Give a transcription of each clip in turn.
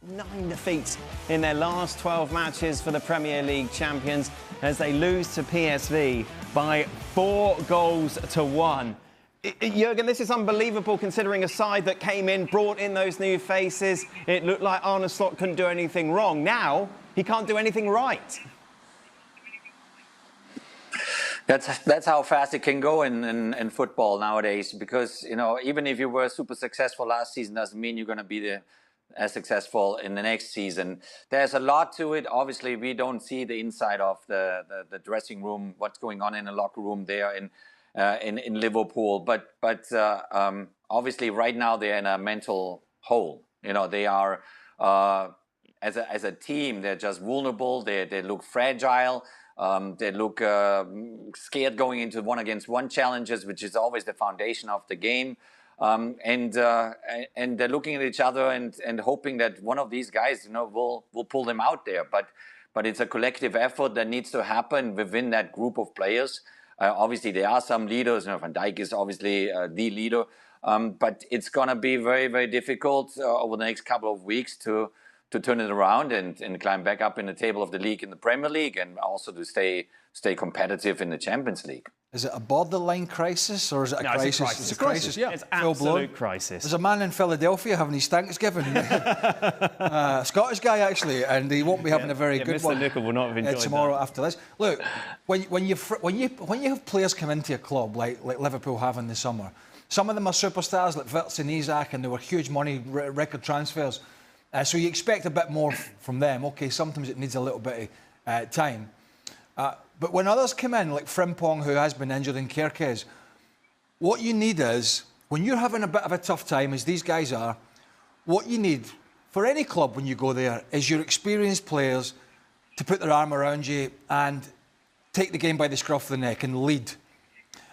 9 defeats in their last 12 matches for the Premier League champions as they lose to PSV by 4 goals to 1. Jurgen, this is unbelievable considering a side that came in, brought in those new faces. It looked like Arne Slot couldn't do anything wrong. Now, he can't do anything right. That's how fast it can go in football nowadays, because, you know, even if you were super successful last season, doesn't mean you're going to be as successful in the next season. There's a lot to it. Obviously, we don't see the inside of the dressing room, what's going on in the locker room there in Liverpool. But obviously, right now they're in a mental hole. You know, they are as a team, they're just vulnerable. They look fragile. They look scared going into one-against-one challenges, which is always the foundation of the game. And they're looking at each other and hoping that one of these guys, you know, will pull them out there. But it's a collective effort that needs to happen within that group of players. Obviously, there are some leaders. You know, Van Dijk is obviously the leader. But it's going to be very, very difficult over the next couple of weeks to turn it around and climb back up in the table of the league in the Premier League, and also to stay competitive in the Champions League. Is it a borderline crisis, or is it a crisis? It's a crisis. Yeah, it's absolute crisis. There's a man in Philadelphia having his Thanksgiving. Scottish guy, actually, and he won't be having a very good Mr. one. Nicol will not have enjoyed tomorrow that. after this. Look, when you have players come into a club like Liverpool have in the summer, some of them are superstars like Wirtz and Isak, and they were huge money record transfers. So you expect a bit more from them. OK, sometimes it needs a little bit of time. But when others come in, like Frimpong, who has been injured, and Kerkez, what you need is, when you're having a bit of a tough time, as these guys are, what you need for any club when you go there is your experienced players to put their arm around you and take the game by the scruff of the neck and lead.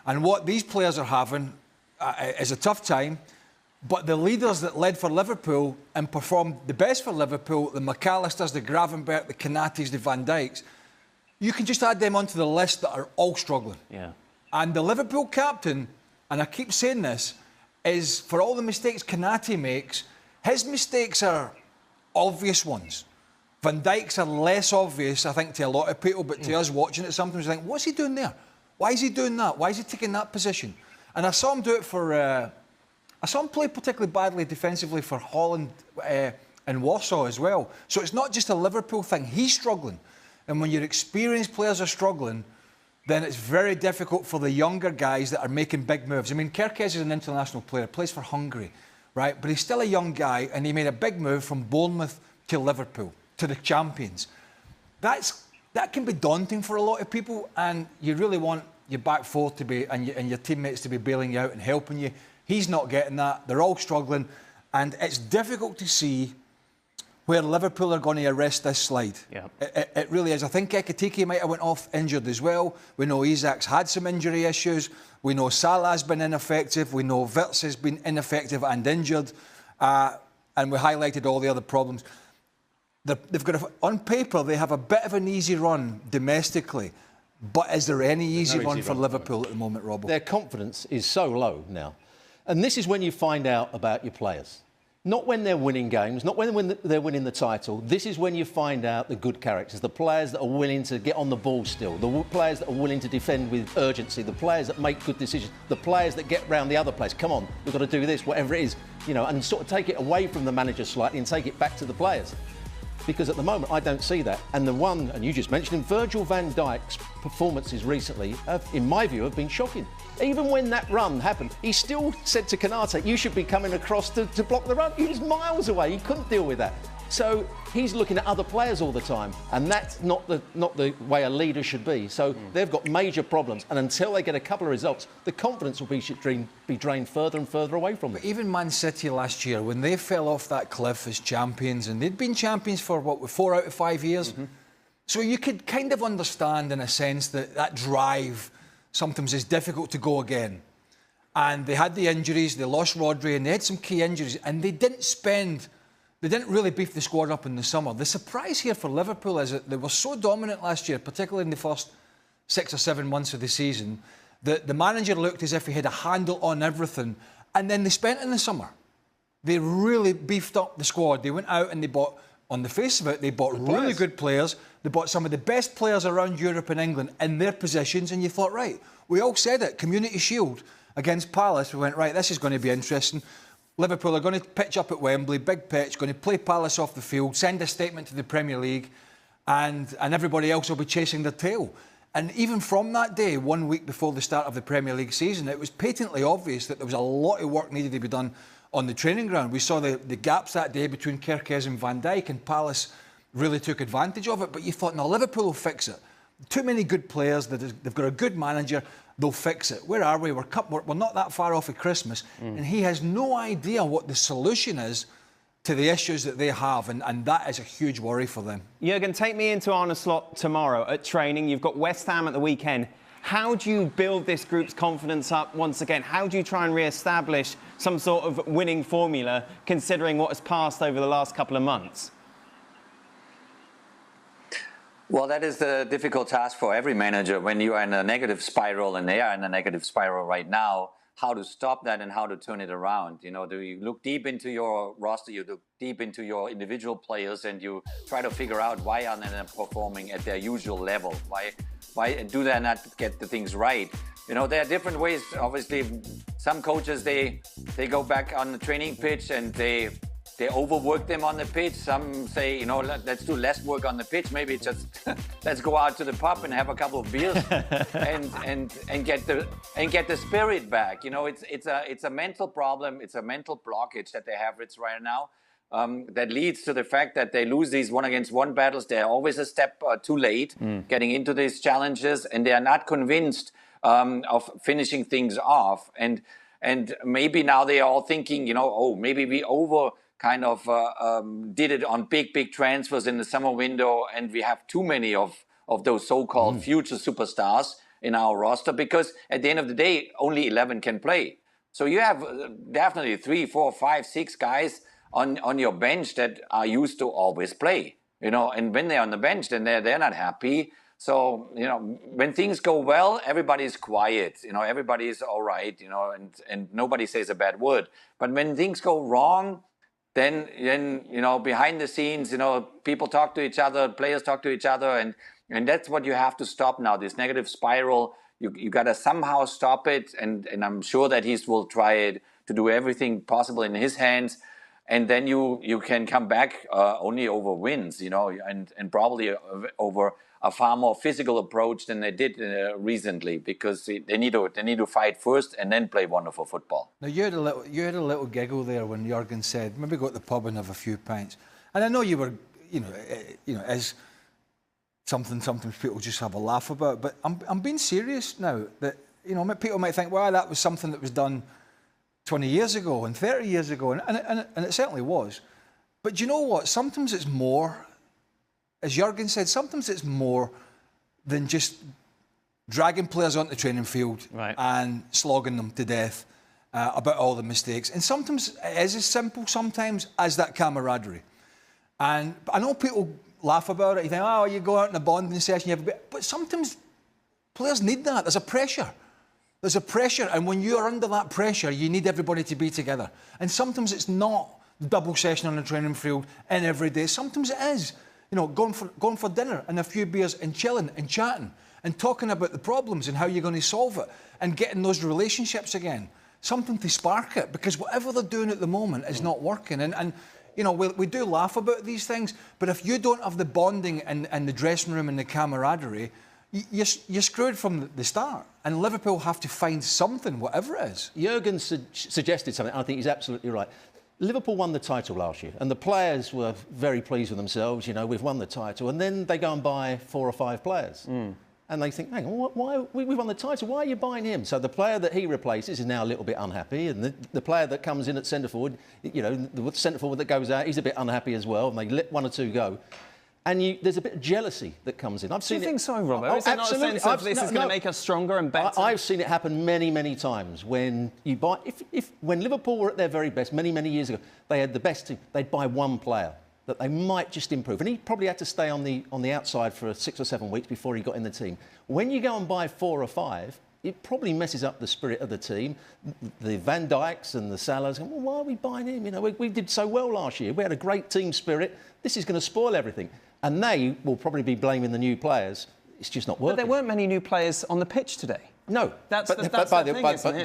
And what these players are having is a tough time. But the leaders that led for Liverpool and performed the best for Liverpool, the McAllisters, the Gravenberch, the Konatés, the Van Dijks, you can just add them onto the list that are all struggling. Yeah. And the Liverpool captain, and I keep saying this, is for all the mistakes Konaté makes, his mistakes are obvious ones. Van Dijk's are less obvious, I think, to a lot of people, but to us watching it sometimes, you think, what's he doing there? Why is he doing that? Why is he taking that position? And I saw him do it for... I saw him play particularly badly defensively for Holland and Warsaw as well. So it's not just a Liverpool thing. He's struggling. And when your experienced players are struggling, then it's very difficult for the younger guys that are making big moves. I mean, Kerkez is an international player, plays for Hungary, right? But he's still a young guy, and he made a big move from Bournemouth to Liverpool, to the champions. That can be daunting for a lot of people, and you really want your back four to be, and your teammates to be bailing you out and helping you. He's not getting that. They're all struggling. And it's difficult to see where Liverpool are going to arrest this slide. Yeah. It really is. I think Ekitike might have went off injured as well. We know Isak's had some injury issues. We know Salah's been ineffective. We know Wirtz has been ineffective and injured. And we highlighted all the other problems. They've got on paper, they have a bit of an easy run domestically. But is there any easy run for Liverpool at the moment, Robbo? Their confidence is so low now. And this is when you find out about your players. Not when they're winning games, not when they're winning the title. This is when you find out the good characters, the players that are willing to get on the ball still, the players that are willing to defend with urgency, the players that make good decisions, the players that get round the other players. Come on, we've got to do this, whatever it is, you know, and sort of take it away from the manager slightly and take it back to the players. Because at the moment, I don't see that. And the one, and you just mentioned him, Virgil van Dijk's performances recently, in my view, have been shocking. Even when that run happened, he still said to Konaté, you should be coming across to block the run. He was miles away. He couldn't deal with that. So he's looking at other players all the time. And that's not the way a leader should be. So they've got major problems. And until they get a couple of results, the confidence will be drained further and further away from them. But even Man City last year, when they fell off that cliff as champions, and they'd been champions for, 4 out of 5 years? So you could kind of understand, in a sense, that drive sometimes is difficult to go again. And they had the injuries, they lost Rodri, and they had some key injuries, and they didn't really beef the squad up in the summer. The surprise here for Liverpool is that they were so dominant last year, particularly in the first 6 or 7 months of the season, that the manager looked as if he had a handle on everything, and then they spent in the summer. They really beefed up the squad. They went out and they bought, on the face of it, they bought really good players. They bought some of the best players around Europe and England in their positions, and you thought, right, we all said it, Community Shield against Palace. We went, right, this is going to be interesting. Liverpool are going to pitch up at Wembley, big pitch, going to play Palace off the field, send a statement to the Premier League, and everybody else will be chasing their tail. And even from that day, 1 week before the start of the Premier League season, it was patently obvious that there was a lot of work needed to be done on the training ground. We saw the gaps that day between Kerkez and Van Dijk, and Palace really took advantage of it. But you thought, no, Liverpool will fix it. Too many good players, they've got a good manager, they'll fix it. Where are we? We're not that far off of Christmas. And he has no idea what the solution is to the issues that they have, and that is a huge worry for them. Jurgen, take me into Arne Slot tomorrow at training. You've got West Ham at the weekend. How do you build this group's confidence up once again? How do you try and re-establish some sort of winning formula, considering what has passed over the last couple of months? Well, that is the difficult task for every manager when you are in a negative spiral, and they are in a negative spiral right now. How to stop that and how to turn it around. You know, do you look deep into your roster, you look deep into your individual players, and you try to figure out why are they not performing at their usual level? Why do they not get the things right? You know, there are different ways. Obviously, some coaches, they go back on the training pitch and they overwork them on the pitch. Some say, you know, let's do less work on the pitch. Maybe just let's go out to the pub and have a couple of beers and get the spirit back. You know, it's a mental problem. It's a mental blockage that they have right now. That leads to the fact that they lose these one-against-one battles. They're always a step too late getting into these challenges, and they are not convinced of finishing things off. And maybe now they are all thinking, you know, oh, maybe we did it on big transfers in the summer window, and we have too many of those so-called future superstars in our roster, because at the end of the day, only 11 can play. So you have definitely 3, 4, 5, 6 guys on your bench that are used to always play, you know, and when they're on the bench, then they're not happy. So, you know, when things go well, everybody's quiet, you know, everybody's all right, you know, and nobody says a bad word. But when things go wrong, then you know, behind the scenes, you know, people talk to each other, players talk to each other, and that's what you have to stop now, this negative spiral. You got to somehow stop it, and I'm sure that he will try to do everything possible in his hands, and then you can come back only over wins, you know, and probably over a far more physical approach than they did recently, because they need to fight first and then play wonderful football. Now you had a little giggle there when Jurgen said maybe go to the pub and have a few pints, and I know you were, you know, as sometimes people just have a laugh about, but I'm being serious now. That, you know, people might think, well, that was something that was done 20 years ago and 30 years ago, and it certainly was. But you know what? Sometimes it's more. As Jurgen said, sometimes it's more than just dragging players onto the training field and slogging them to death about all the mistakes. And sometimes it is as simple sometimes as that camaraderie. And I know people laugh about it. You think, oh, you go out in a bonding session, you have a bit. But sometimes players need that. There's a pressure. There's a pressure. And when you're under that pressure, you need everybody to be together. And sometimes it's not double session on the training field and every day. Sometimes it is. You know, going for dinner and a few beers and chilling and chatting and talking about the problems and how you're going to solve it and getting those relationships again. Something to spark it, because whatever they're doing at the moment is not working. And you know, we do laugh about these things, but if you don't have the bonding and the dressing room and the camaraderie, you're screwed from the start. And Liverpool have to find something, whatever it is. Jurgen suggested something. I think he's absolutely right. Liverpool won the title last year, and the players were very pleased with themselves. You know, we've won the title, and then they go and buy 4 or 5 players, and they think, hang on, why we won the title? Why are you buying him? So the player that he replaces is now a little bit unhappy, and the player that comes in at centre forward, you know, the centre forward that goes out, he's a bit unhappy as well, and they let 1 or 2 go. And there's a bit of jealousy that comes in. I've seen Do you think so, Robert? Is it not a sense of this is going to make us stronger and better? I've seen it happen many, many times. When you buy, when Liverpool were at their very best many, many years ago, they had the best team. They'd buy 1 player that they might just improve, and he probably had to stay on the outside for 6 or 7 weeks before he got in the team. When you go and buy 4 or 5, it probably messes up the spirit of the team. The Van Dijks and the Salahs, well, why are we buying him? You know, we did so well last year. We had a great team spirit. This is going to spoil everything. And they will probably be blaming the new players. It's just not working. But there weren't many new players on the pitch today. No, but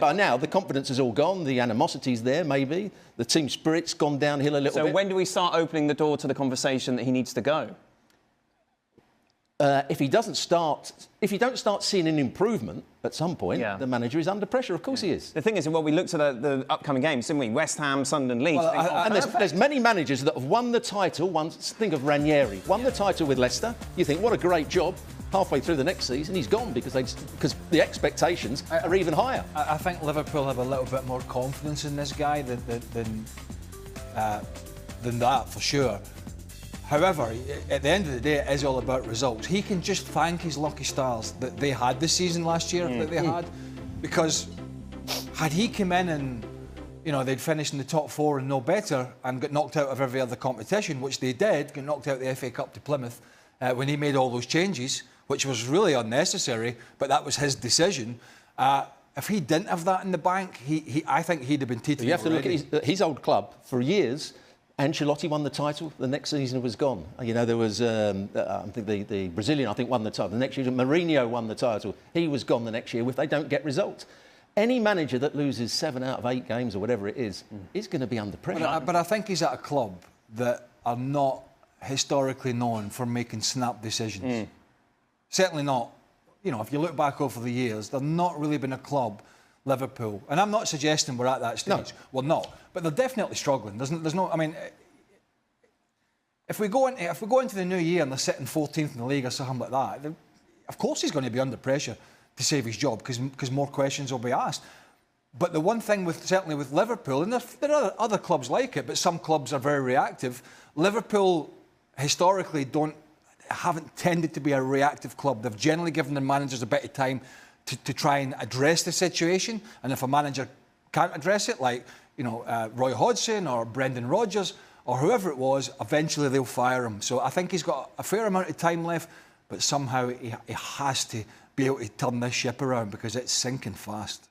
by now the confidence is all gone. The animosity's there, maybe. The team spirit's gone downhill a little bit. So when do we start opening the door to the conversation that he needs to go? If you don't start seeing an improvement at some point, the manager is under pressure. Of course he is. The thing is, well, we looked at the upcoming games, didn't we? West Ham, Sunderland, Leeds. Well, and there's many managers that have won the title. Think of Ranieri, won the title with Leicester. You think, what a great job. Halfway through the next season, he's gone because the expectations are even higher. I think Liverpool have a little bit more confidence in this guy than that, for sure. However, at the end of the day, it is all about results. He can just thank his lucky stars that they had this season last year, because had he come in and, you know, they'd finished in the top 4 and no better and got knocked out of every other competition, which they did, got knocked out the FA Cup to Plymouth when he made all those changes, which was really unnecessary, but that was his decision. If he didn't have that in the bank, I think he'd have been teetering. You have to look at his old club. For years, Ancelotti won the title. The next season was gone. You know, there was, I think the Brazilian, won the title. The next year, Mourinho won the title. He was gone the next year if they don't get results. Any manager that loses 7 out of 8 games or whatever it is going to be under pressure. But I think he's at a club that are not historically known for making snap decisions. Certainly not. You know, if you look back over the years, they've not really been a club, Liverpool. And I'm not suggesting we're at that stage. No. We're not. But they're definitely struggling. There's no. I mean, if we go into the new year and they're sitting 14th in the league or something like that, then of course he's going to be under pressure to save his job because more questions will be asked. But the one thing certainly with Liverpool, and there are other clubs like it, but some clubs are very reactive. Liverpool historically haven't tended to be a reactive club. They've generally given their managers a bit of time to try and address the situation. And if a manager can't address it, like, you know, Roy Hodgson or Brendan Rodgers or whoever it was, eventually they'll fire him. So I think he's got a fair amount of time left, but somehow he has to be able to turn this ship around because it's sinking fast.